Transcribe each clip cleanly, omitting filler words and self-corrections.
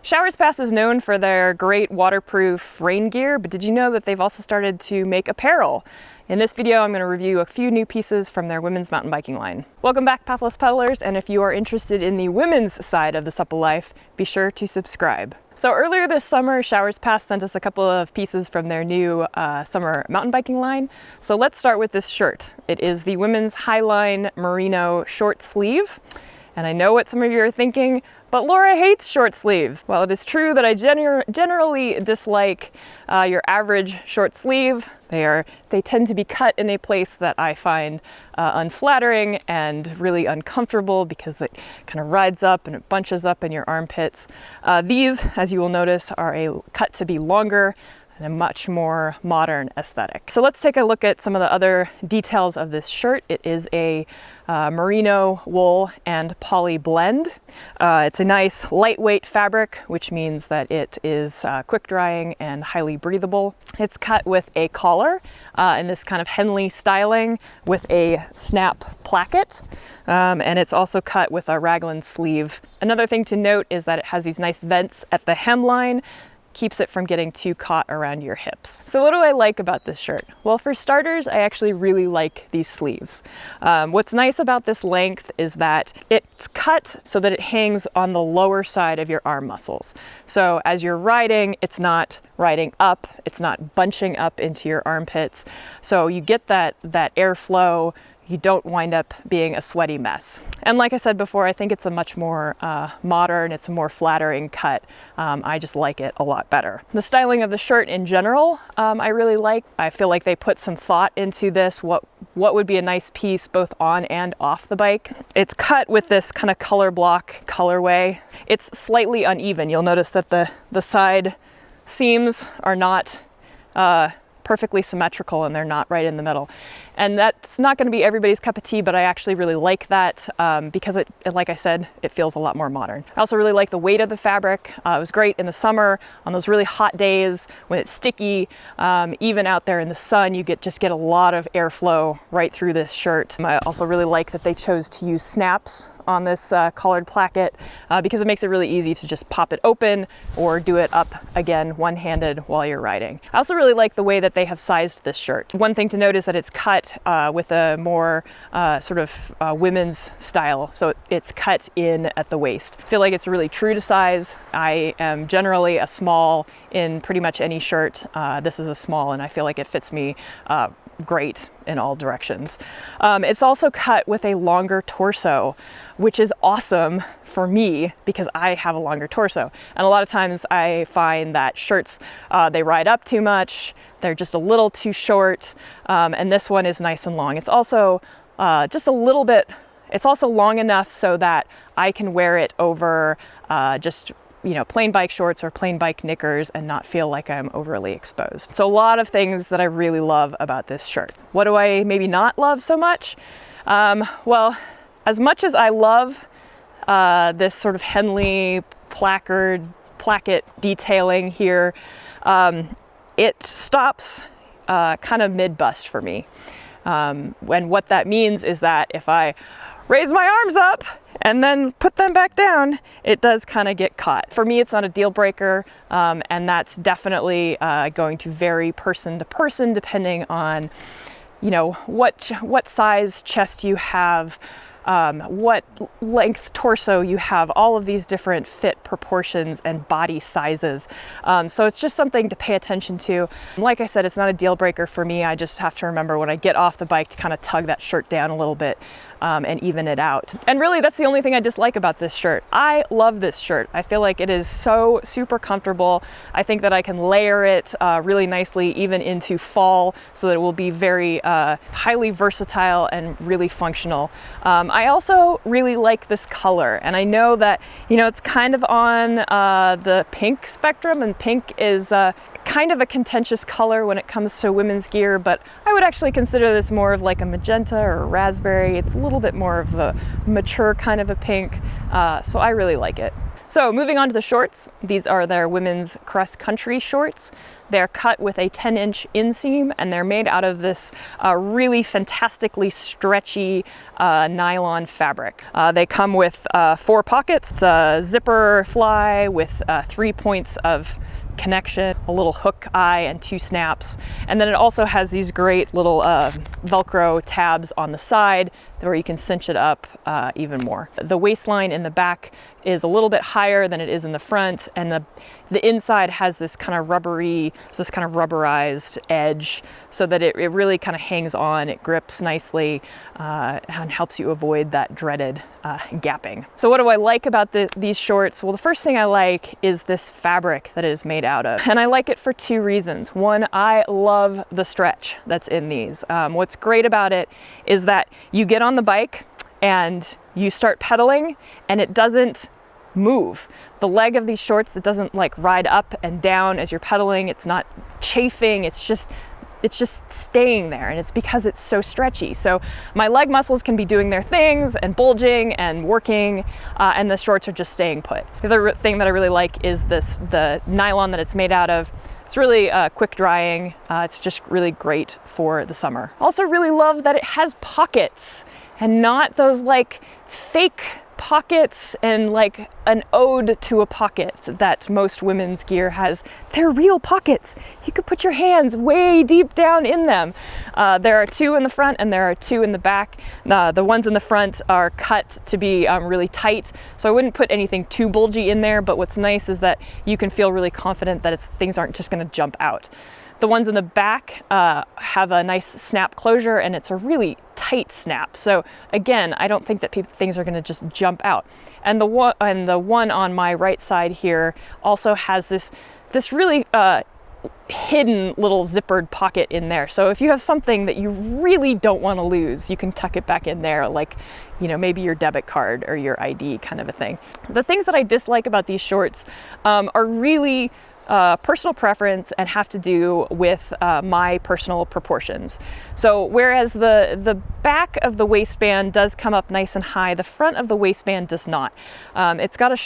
Showers Pass is known for their great waterproof rain gear, but did you know that they've also started to make apparel? In this video, I'm going to review a few new pieces from their women's mountain biking line. Welcome back, Pathless Pedalers, and if you are interested in the women's side of the Supple Life, be sure to subscribe. So earlier this summer, Showers Pass sent us a couple of pieces from their new summer mountain biking line. So let's start with this shirt. It is the women's Highline merino short sleeve. And I know what some of you are thinking, but Laura hates short sleeves. Well, it is true that I generally dislike your average short sleeve. They tend to be cut in a place that I find unflattering and really uncomfortable because it kind of rides up and it bunches up in your armpits. These, as you will notice, are cut to be longer and a much more modern aesthetic. So let's take a look at some of the other details of this shirt. It is a merino wool and poly blend. It's a nice lightweight fabric, which means that it is quick drying and highly breathable. It's cut with a collar in this kind of Hemline styling with a snap placket. And it's also cut with a raglan sleeve. Another thing to note is that it has these nice vents at the hemline, keeps it from getting too caught around your hips. So what do I like about this shirt? Well, for starters, I actually really like these sleeves. What's nice about this length is that it's cut so that it hangs on the lower side of your arm muscles. So as you're riding, it's not riding up, it's not bunching up into your armpits. So you get that airflow. You don't wind up being a sweaty mess. And like I said before, I think it's a much more modern, it's a more flattering cut. I just like it a lot better. The styling of the shirt in general, I really like. I feel like they put some thought into this, what would be a nice piece both on and off the bike. It's cut with this kind of color block colorway. It's slightly uneven. You'll notice that the side seams are not perfectly symmetrical and they're not right in the middle. And that's not going to be everybody's cup of tea, but I actually really like that because it, like I said, it feels a lot more modern. I also really like the weight of the fabric. It was great in the summer on those really hot days when it's sticky. Even out there in the sun, you just get a lot of airflow right through this shirt. I also really like that they chose to use snaps on this collared placket because it makes it really easy to just pop it open or do it up again one-handed while you're riding. I also really like the way that they have sized this shirt. One thing to note is that it's cut with a more sort of women's style, so it's cut in at the waist. I feel like it's really true to size. I am generally a small in pretty much any shirt. This is a small and I feel like it fits me great in all directions. It's also cut with a longer torso, which is awesome for me because I have a longer torso. And a lot of times I find that shirts, they ride up too much, they're just a little too short, and this one is nice and long. It's also just a little bit, it's also long enough so that I can wear it over just plain bike shorts or plain bike knickers and not feel like I'm overly exposed. So a lot of things that I really love about this shirt. What do I maybe not love so much? Well, as much as I love this sort of Hemline placket detailing here, it stops kind of mid-bust for me. And what that means is that if I raise my arms up and then put them back down, it does kind of get caught. For me, it's not a deal breaker, and that's definitely going to vary person to person depending on, what size chest you have, what length torso you have, all of these different fit proportions and body sizes. So it's just something to pay attention to. Like I said, it's not a deal breaker for me. I just have to remember when I get off the bike to kind of tug that shirt down a little bit and even it out. And really, that's the only thing I dislike about this shirt. I love this shirt. I feel like it is so super comfortable. I think that I can layer it really nicely even into fall so that it will be very highly versatile and really functional. I also really like this color, and I know that it's kind of on the pink spectrum, and pink is kind of a contentious color when it comes to women's gear, but I would actually consider this more of like a magenta or a raspberry. It's a little bit more of a mature kind of a pink, so I really like it. So moving on to the shorts, these are their women's cross-country shorts. They're cut with a 10-inch inseam, and they're made out of this really fantastically stretchy nylon fabric. They come with 4 pockets. It's a zipper fly with 3 points of connection, a little hook eye, and 2 snaps. And then it also has these great little Velcro tabs on the side where you can cinch it up even more. The waistline in the back is a little bit higher than it is in the front, and the inside has this kind of rubberized edge so that it really kind of hangs on, it grips nicely, and helps you avoid that dreaded gapping. So what do I like about these shorts? Well, the first thing I like is this fabric that it is made out of. And I like it for 2 reasons. One, I love the stretch that's in these. What's great about it is that you get on the bike and you start pedaling and it doesn't move. The leg of these shorts, it doesn't like ride up and down as you're pedaling. It's not chafing. It's just staying there, and it's because it's so stretchy. So my leg muscles can be doing their things and bulging and working, and the shorts are just staying put. The other thing that I really like is the nylon that it's made out of. It's really quick drying. It's just really great for the summer. Also really love that it has pockets and not those like fake pockets and like an ode to a pocket that most women's gear has. They're real pockets. You could put your hands way deep down in them. There are 2 in the front and there are 2 in the back. The ones in the front are cut to be really tight, so I wouldn't put anything too bulgy in there, but what's nice is that you can feel really confident that things aren't just going to jump out. The ones in the back have a nice snap closure, and it's a really tight snap. So again, I don't think that things are going to just jump out. And the one on my right side here also has this really hidden little zippered pocket in there. So if you have something that you really don't want to lose, you can tuck it back in there, like, you know, maybe your debit card or your ID kind of a thing. The things that I dislike about these shorts are really personal preference and have to do with my personal proportions. So whereas the back of the waistband does come up nice and high, the front of the waistband does not. It's got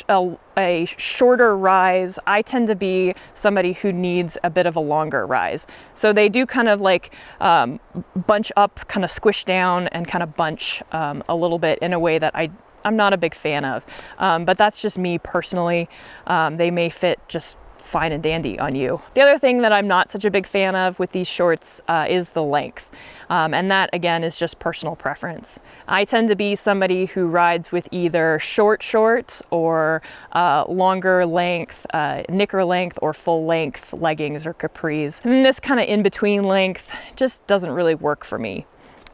a shorter rise. I tend to be somebody who needs a bit of a longer rise. So they do kind of like bunch up, kind of squish down, and kind of bunch a little bit in a way that I'm not a big fan of. But that's just me personally. They may fit just fine and dandy on you. The other thing that I'm not such a big fan of with these shorts is the length. And that again is just personal preference. I tend to be somebody who rides with either short shorts or longer length, knicker length, or full length leggings or capris. And this kind of in between length just doesn't really work for me.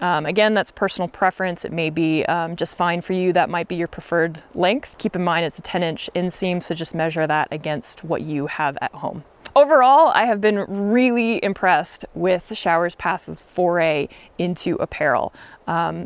Again, that's personal preference. It may be just fine for you. That might be your preferred length. Keep in mind it's a 10-inch inseam, so just measure that against what you have at home. Overall, I have been really impressed with Showers Pass's foray into apparel.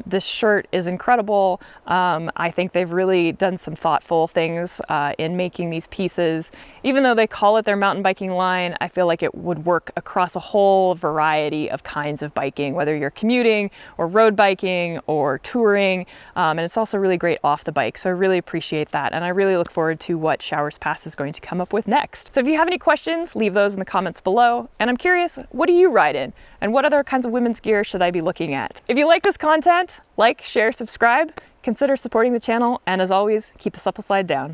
This shirt is incredible. I think they've really done some thoughtful things in making these pieces. Even though they call it their mountain biking line, I feel like it would work across a whole variety of kinds of biking, whether you're commuting or road biking or touring. And it's also really great off the bike. So I really appreciate that. And I really look forward to what Showers Pass is going to come up with next. So if you have any questions, leave those in the comments below. And I'm curious, what do you ride in? And what other kinds of women's gear should I be looking at? If you like this content, like, share, subscribe, consider supporting the channel, and as always, keep the supple side down.